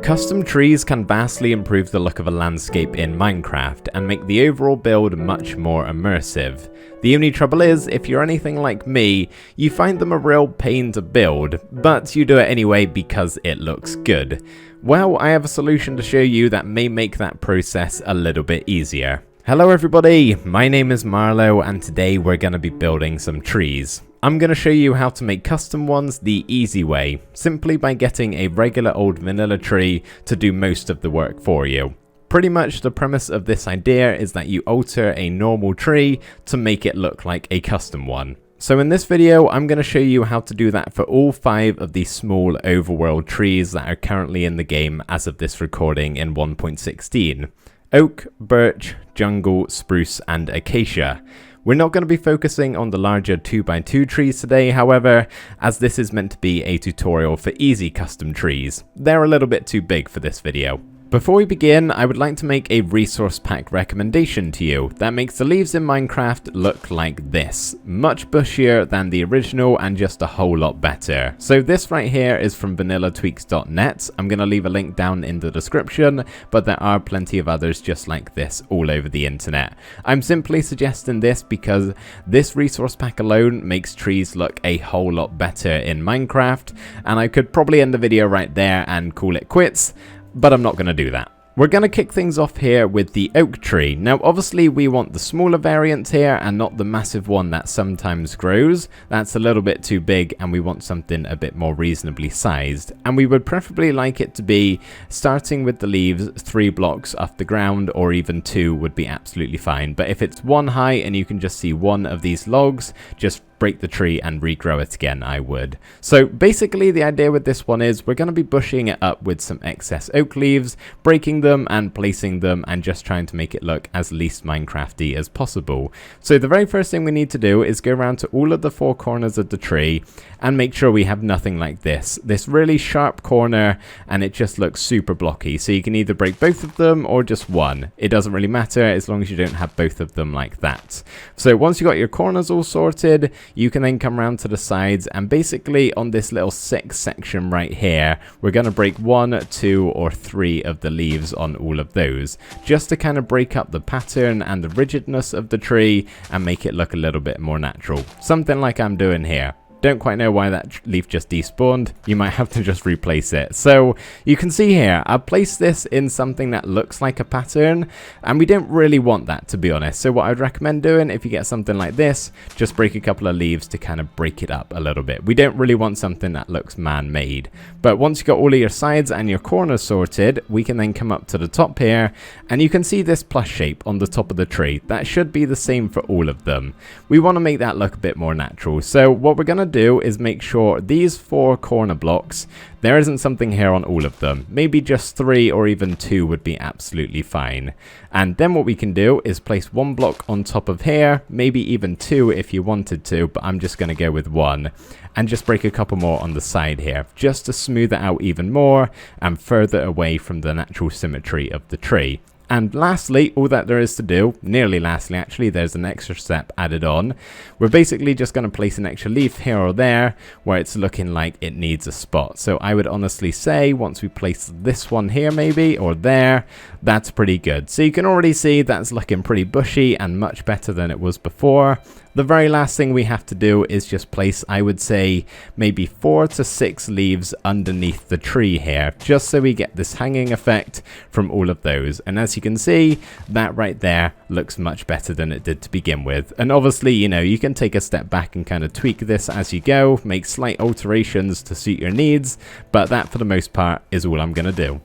Custom trees can vastly improve the look of a landscape in Minecraft and make the overall build much more immersive. The only trouble is, if you're anything like me, you find them a real pain to build, but you do it anyway because it looks good. Well, I have a solution to show you that may make that process a little bit easier. Hello everybody, my name is Marlo and today we're going to be building some trees. I'm going to show you how to make custom ones the easy way, simply by getting a regular old vanilla tree to do most of the work for you. Pretty much the premise of this idea is that you alter a normal tree to make it look like a custom one. So in this video, I'm going to show you how to do that for all 5 of these small overworld trees that are currently in the game as of this recording in 1.16. Oak, birch, jungle, spruce and acacia. We're not going to be focusing on the larger 2x2 trees today, however, as this is meant to be a tutorial for easy custom trees. They're a little bit too big for this video. Before we begin, I would like to make a resource pack recommendation to you that makes the leaves in Minecraft look like this. Much bushier than the original and just a whole lot better. So this right here is from vanillatweaks.net. I'm going to leave a link down in the description, but there are plenty of others just like this all over the internet. I'm simply suggesting this because this resource pack alone makes trees look a whole lot better in Minecraft, and I could probably end the video right there and call it quits. But I'm not going to do that. We're going to kick things off here with the oak tree. Now obviously we want the smaller variant here and not the massive one that sometimes grows. That's a little bit too big and we want something a bit more reasonably sized. And we would preferably like it to be starting with the leaves 3 blocks off the ground, or even 2 would be absolutely fine. But if it's 1 high and you can just see 1 of these logs, just break the tree and regrow it again, I would. So basically the idea with this one is we're going to be bushing it up with some excess oak leaves, breaking them and placing them and just trying to make it look as least Minecrafty as possible. So the very first thing we need to do is go around to all of the 4 corners of the tree and make sure we have nothing like this really sharp corner, and it just looks super blocky. So you can either break both of them or just one. It doesn't really matter as long as you don't have both of them like that. So once you got your corners all sorted, you can then come around to the sides, and basically on this little 6 section right here, we're going to break 1, 2 or 3 of the leaves on all of those, just to kind of break up the pattern and the rigidness of the tree and make it look a little bit more natural. Something like I'm doing here. Don't quite know why that leaf just despawned. You might have to just replace it. So you can see here, I've placed this in something that looks like a pattern, and we don't really want that, to be honest. So what I'd recommend doing, if you get something like this, just break a couple of leaves to kind of break it up a little bit. We don't really want something that looks man-made. But once you've got all of your sides and your corners sorted, we can then come up to the top here, and you can see this plus shape on the top of the tree. That should be the same for all of them. We want to make that look a bit more natural. So what we're going to do is make sure these 4 corner blocks, there isn't something here on all of them. Maybe just 3 or even 2 would be absolutely fine. And then what we can do is place 1 block on top of here, maybe even 2 if you wanted to, but I'm just going to go with 1. And just break a couple more on the side here, just to smooth it out even more and further away from the natural symmetry of the tree. And lastly, all that there is to do, nearly lastly actually, there's an extra step added on. We're basically just going to place an extra leaf here or there where it's looking like it needs a spot. So I would honestly say once we place this one here maybe, or there, that's pretty good. So you can already see that's looking pretty bushy and much better than it was before. The very last thing we have to do is just place, I would say, maybe 4 to 6 leaves underneath the tree here, just so we get this hanging effect from all of those. And as you can see, that right there looks much better than it did to begin with. And obviously, you know, you can take a step back and kind of tweak this as you go, make slight alterations to suit your needs, but that for the most part is all I'm going to do.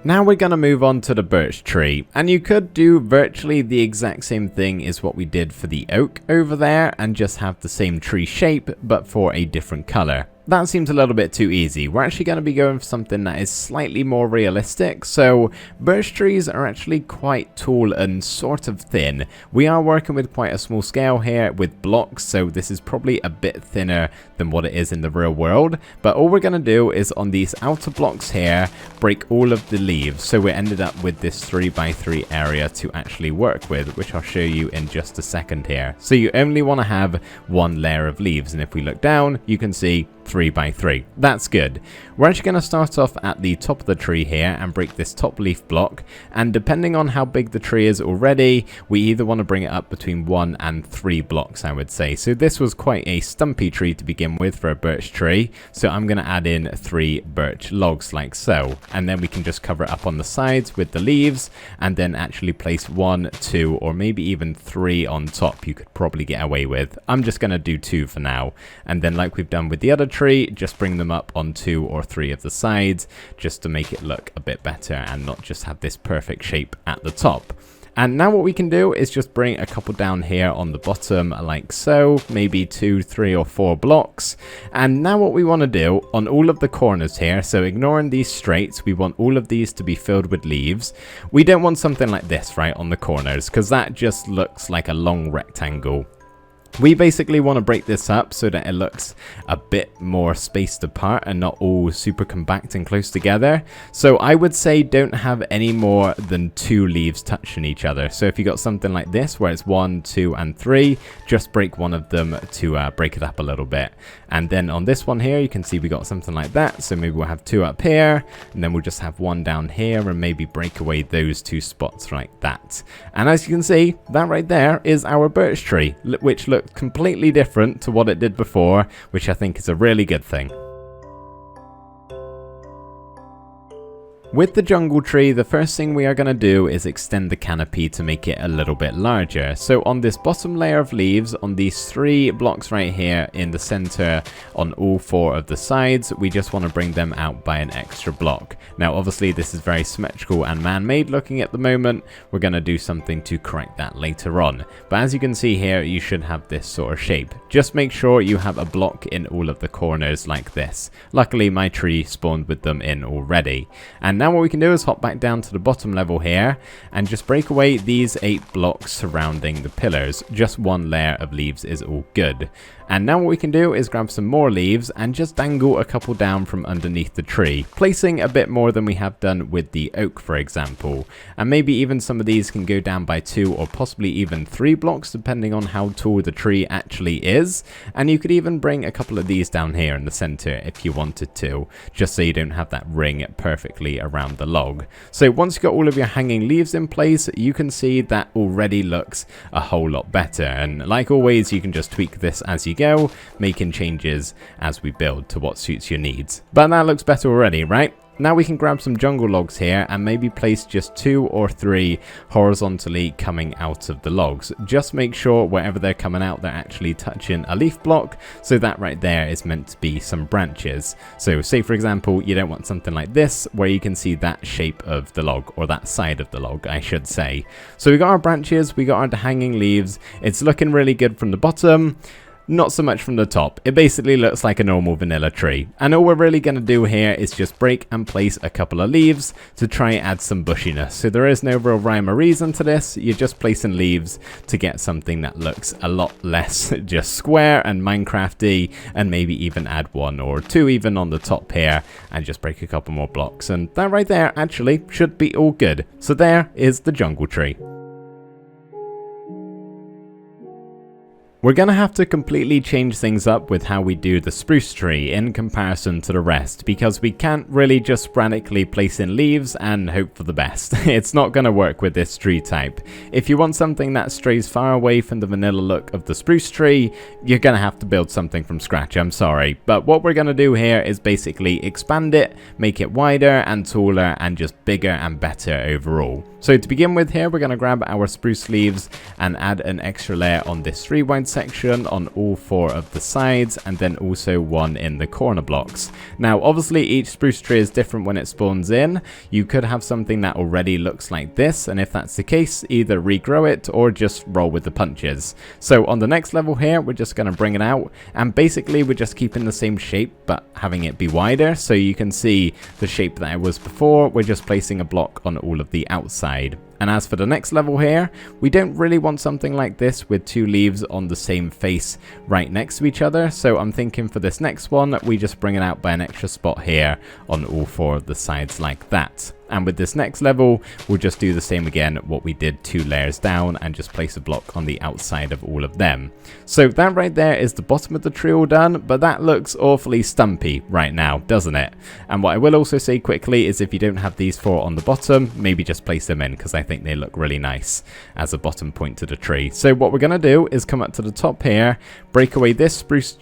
Now we're going to move on to the birch tree, and you could do virtually the exact same thing as what we did for the oak over there and just have the same tree shape but for a different color. That seems a little bit too easy. We're actually going to be going for something that is slightly more realistic. So birch trees are actually quite tall and sort of thin. We are working with quite a small scale here with blocks, so this is probably a bit thinner than what it is in the real world. But all we're going to do is on these outer blocks here, break all of the leaves. So we ended up with this 3x3 area to actually work with, which I'll show you in just a second here. So you only want to have 1 layer of leaves, and if we look down, you can see 3 by 3. That's good. We're actually going to start off at the top of the tree here and break this top leaf block, and depending on how big the tree is already, we either want to bring it up between 1 and 3 blocks, I would say. So this was quite a stumpy tree to begin with for a birch tree, so I'm going to add in 3 birch logs like so, and then we can just cover it up on the sides with the leaves, and then actually place 1, 2, or maybe even 3 on top you could probably get away with. I'm just going to do 2 for now, and then like we've done with the other tree, just bring them up on 2 or 3 of the sides just to make it look a bit better and not just have this perfect shape at the top. And now what we can do is just bring a couple down here on the bottom like so, maybe 2, 3 or 4 blocks. And now what we want to do on all of the corners here, so ignoring these straights, we want all of these to be filled with leaves. We don't want something like this right on the corners, because that just looks like a long rectangle. We basically want to break this up so that it looks a bit more spaced apart and not all super compact and close together. So I would say don't have any more than 2 leaves touching each other. So if you got something like this where it's 1, 2 and 3, just break one of them to break it up a little bit. And then on this one here, you can see we got something like that. So maybe we'll have 2 up here, and then we'll just have 1 down here, and maybe break away those 2 spots like that. And as you can see, that right there is our birch tree, which looks completely different to what it did before, which I think is a really good thing. With the jungle tree, the first thing we are going to do is extend the canopy to make it a little bit larger. So on this bottom layer of leaves, on these 3 blocks right here in the center, on all 4 of the sides, we just want to bring them out by an extra block. Now obviously this is very symmetrical and man-made looking at the moment. We're going to do something to correct that later on. But as you can see here, you should have this sort of shape. Just make sure you have a block in all of the corners like this. Luckily my tree spawned with them in already. And now what we can do is hop back down to the bottom level here and just break away these 8 blocks surrounding the pillars. Just 1 layer of leaves is all good. And now what we can do is grab some more leaves and just dangle a couple down from underneath the tree, placing a bit more than we have done with the oak, for example. And maybe even some of these can go down by 2 or possibly even 3 blocks depending on how tall the tree actually is. And you could even bring a couple of these down here in the center if you wanted to, just so you don't have that ring perfectly around the log. So once you've got all of your hanging leaves in place, you can see that already looks a whole lot better. And like always, you can just tweak this as you go, making changes as we build to what suits your needs. But that looks better already, right? Now we can grab some jungle logs here and maybe place just 2 or 3 horizontally coming out of the logs. Just make sure wherever they're coming out, they're actually touching a leaf block. So that right there is meant to be some branches. So say for example, you don't want something like this where you can see that shape of the log, or that side of the log, I should say. So we got our branches, we got our hanging leaves. It's looking really good from the bottom. Not so much from the top. It basically looks like a normal vanilla tree. And all we're really going to do here is just break and place a couple of leaves to try and add some bushiness. So there is no real rhyme or reason to this. You're just placing leaves to get something that looks a lot less just square and Minecrafty, and maybe even add 1 or 2 even on the top here and just break a couple more blocks. And that right there actually should be all good. So there is the jungle tree. We're going to have to completely change things up with how we do the spruce tree in comparison to the rest, because we can't really just sporadically place in leaves and hope for the best. It's not going to work with this tree type. If you want something that strays far away from the vanilla look of the spruce tree, you're going to have to build something from scratch, I'm sorry. But what we're going to do here is basically expand it, make it wider and taller and just bigger and better overall. So to begin with here, we're going to grab our spruce leaves and add an extra layer on this 3 wide section on all 4 of the sides, and then also 1 in the corner blocks. Now obviously each spruce tree is different when it spawns in. You could have something that already looks like this, and if that's the case, either regrow it or just roll with the punches. So on the next level here, we're just going to bring it out, and basically we're just keeping the same shape but having it be wider, so you can see the shape that it was before. We're just placing a block on all of the outside. And as for the next level here, we don't really want something like this with 2 leaves on the same face right next to each other. So I'm thinking for this next one, we just bring it out by an extra spot here on all 4 of the sides like that. And with this next level, we'll just do the same again, what we did 2 layers down, and just place a block on the outside of all of them. So that right there is the bottom of the tree all done, but that looks awfully stumpy right now, doesn't it? And what I will also say quickly is if you don't have these 4 on the bottom, maybe just place them in, because I think they look really nice as a bottom point to the tree. So what we're going to do is come up to the top here, break away this spruce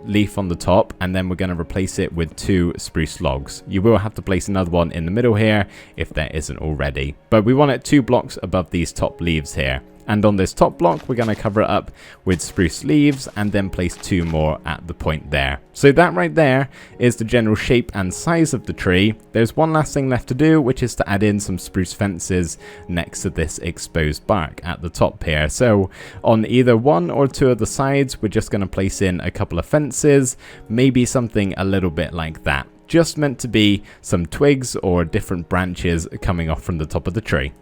leaf on the top, and then we're going to replace it with 2 spruce logs. You will have to place another one in the middle here if there isn't already, but we want it 2 blocks above these top leaves here. And on this top block, we're going to cover it up with spruce leaves and then place 2 more at the point there. So that right there is the general shape and size of the tree. There's one last thing left to do, which is to add in some spruce fences next to this exposed bark at the top here. So on either 1 or 2 of the sides, we're just going to place in a couple of fences, maybe something a little bit like that. Just meant to be some twigs or different branches coming off from the top of the tree.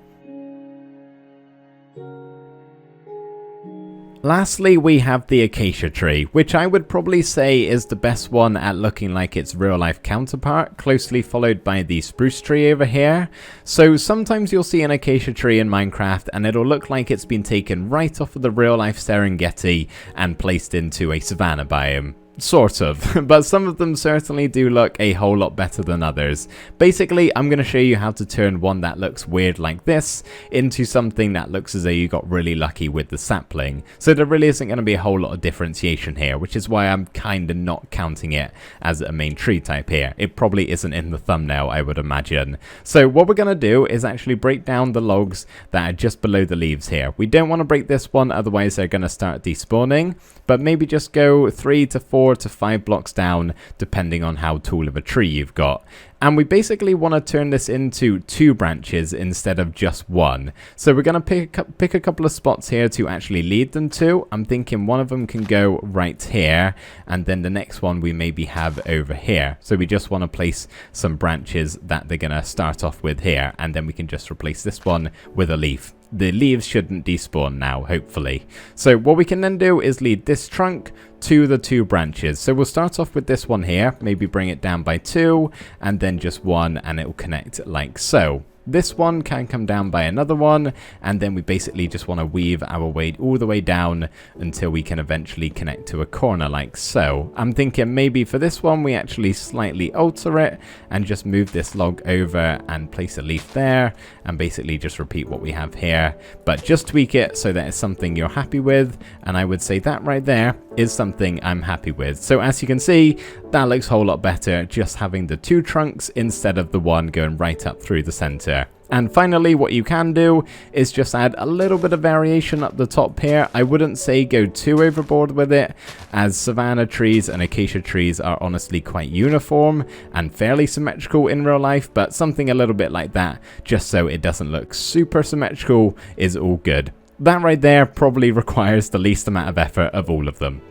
Lastly, we have the Acacia Tree, which I would probably say is the best one at looking like its real-life counterpart, closely followed by the Spruce Tree over here. So sometimes you'll see an Acacia Tree in Minecraft and it'll look like it's been taken right off of the real-life Serengeti and placed into a savanna biome. Sort of, but some of them certainly do look a whole lot better than others. Basically, I'm going to show you how to turn one that looks weird like this into something that looks as though you got really lucky with the sapling. So there really isn't going to be a whole lot of differentiation here, which is why I'm kind of not counting it as a main tree type here. It probably isn't in the thumbnail, I would imagine. So what we're going to do is actually break down the logs that are just below the leaves here. We don't want to break this one, otherwise they're going to start despawning, but maybe just go 3 to 4 to 5 blocks down, depending on how tall of a tree you've got. And we basically want to turn this into 2 branches instead of just 1. So we're going to pick a couple of spots here to actually lead them to. I'm thinking one of them can go right here, and then the next one we maybe have over here. So we just want to place some branches that they're going to start off with here, and then we can just replace this one with a leaf. The leaves shouldn't despawn now, hopefully. So what we can then do is lead this trunk to the 2 branches. So we'll start off with this one here, maybe bring it down by 2, and then just 1, and it will connect like so. This one can come down by another one, and then we basically just want to weave our way all the way down until we can eventually connect to a corner like so. I'm thinking maybe for this one we actually slightly alter it and just move this log over and place a leaf there, and basically just repeat what we have here, but just tweak it so that it's something you're happy with. And I would say that right there is something I'm happy with. So as you can see, that looks a whole lot better, just having the 2 trunks instead of the one going right up through the center. And finally, what you can do is just add a little bit of variation up the top here. I wouldn't say go too overboard with it, as savanna trees and acacia trees are honestly quite uniform and fairly symmetrical in real life, but something a little bit like that, just so it doesn't look super symmetrical, is all good. That right there probably requires the least amount of effort of all of them.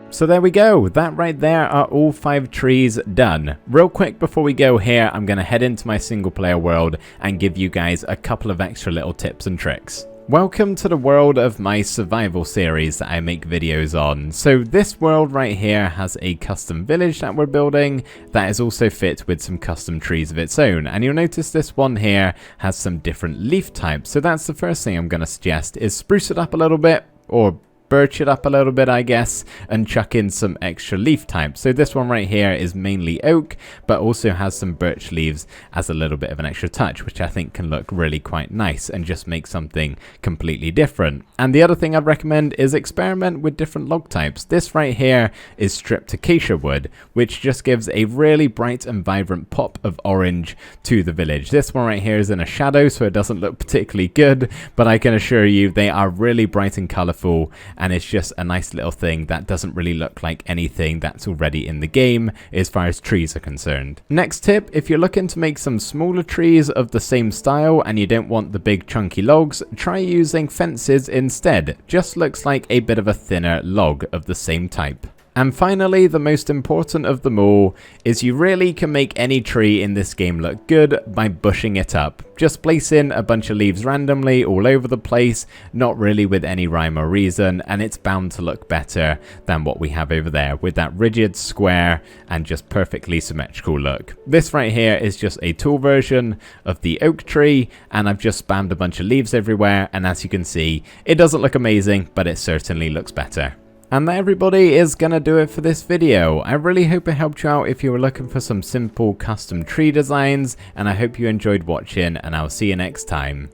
So there we go, that right there are all 5 trees done. Real quick before we go here, I'm going to head into my single player world and give you guys a couple of extra little tips and tricks. Welcome to the world of my survival series that I make videos on. So this world right here has a custom village that we're building that is also fit with some custom trees of its own. And you'll notice this one here has some different leaf types. So that's the first thing I'm going to suggest, is spruce it up a little bit, or birch it up a little bit, I guess, and chuck in some extra leaf types. So this one right here is mainly oak, but also has some birch leaves as a little bit of an extra touch, which I think can look really quite nice and just make something completely different. And the other thing I'd recommend is experiment with different log types. This right here is stripped acacia wood, which just gives a really bright and vibrant pop of orange to the village. This one right here is in a shadow, so it doesn't look particularly good, but I can assure you they are really bright and colorful, and it's just a nice little thing that doesn't really look like anything that's already in the game as far as trees are concerned. Next tip, if you're looking to make some smaller trees of the same style and you don't want the big chunky logs, try using fences instead. Just looks like a bit of a thinner log of the same type. And finally, the most important of them all is you really can make any tree in this game look good by bushing it up. Just placing a bunch of leaves randomly all over the place, not really with any rhyme or reason, and it's bound to look better than what we have over there with that rigid square and just perfectly symmetrical look. This right here is just a tool version of the oak tree, and I've just spammed a bunch of leaves everywhere, and as you can see, it doesn't look amazing, but it certainly looks better. And that, everybody, is gonna do it for this video. I really hope it helped you out if you were looking for some simple custom tree designs, and I hope you enjoyed watching, and I'll see you next time.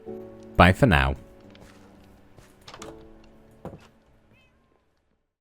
Bye for now.